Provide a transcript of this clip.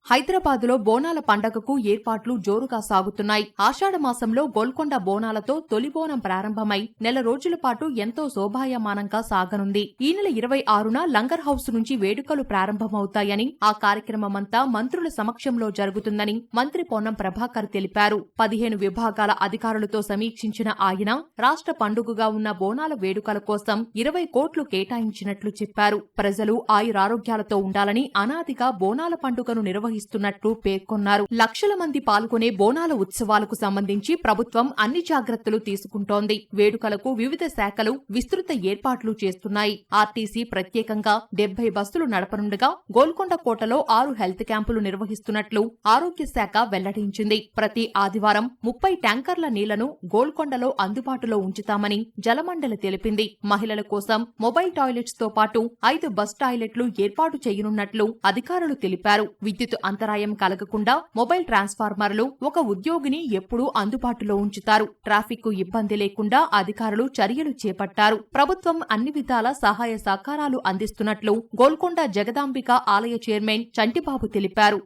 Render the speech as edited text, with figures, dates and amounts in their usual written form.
హైదరాబాదులో బోనాల పండగకు ఏర్పాట్లు జోరుగా సాగుతున్నాయి. ఆషాఢమాసంలో గోల్కొండ బోనాలతో తొలి బోనం ప్రారంభమై నెల రోజుల పాటు ఎంతో శోభాయమానంగా సాగనుంది. ఈ నెల 26న లంగర్ హౌస్ నుంచి వేడుకలు ప్రారంభమవుతాయని, ఆ కార్యక్రమమంతా మంత్రుల సమక్షంలో జరుగుతుందని మంత్రి పొన్నం ప్రభాకర్ తెలిపారు. 15 విభాగాల అధికారులతో సమీక్షించిన ఆయన రాష్ట్ర పండుగగా ఉన్న బోనాల వేడుకల కోసం 20 కోట్లు కేటాయించినట్లు చెప్పారు. ప్రజలు ఆయురారోగ్యాలతో ఉండాలని అనాదిగా బోనాల పండుగను నిర్వహిస్తున్నట్లు పేర్కొన్నారు. లక్షల మంది పాల్గొనే బోనాల ఉత్సవాలకు సంబంధించి ప్రభుత్వం అన్ని జాగ్రత్తలు తీసుకుంటోంది. వేడుకలకు వివిధ శాఖలు విస్తృత ఏర్పాట్లు చేస్తున్నాయి. ఆర్టీసీ ప్రత్యేకంగా 70 బస్సులు నడపనుండగా గోల్కొండ కోటలో 6 హెల్త్ క్యాంపులు నిర్వహిస్తున్నట్లు ఆరోగ్య శాఖ వెల్లడించింది. ప్రతి ఆదివారం 30 ట్యాంకర్ల నీళ్లను గోల్కొండలో అందుబాటులో ఉంచుతామని జలమండలి తెలిపింది. మహిళల కోసం మొబైల్ టాయిలెట్స్ తో పాటు 5 బస్ టాయిలెట్లు ఏర్పాటు చేయనున్నట్లు అధికారులు తెలిపారు. విద్యుత్ అంతరాయం కలగకుండా మొబైల్ ట్రాన్స్ఫార్మర్లు, ఒక ఉద్యోగిని ఎప్పుడూ అందుబాటులో ఉంచుతారు. ట్రాఫిక్ కు ఇబ్బంది లేకుండా అధికారులు చర్యలు చేపట్టారు. ప్రభుత్వం అన్ని విధాల సహాయ సహకారాలు అందిస్తున్నట్లు గోల్కొండ జగదాంబిక ఆలయ చైర్మన్ చంటిబాబు తెలిపారు.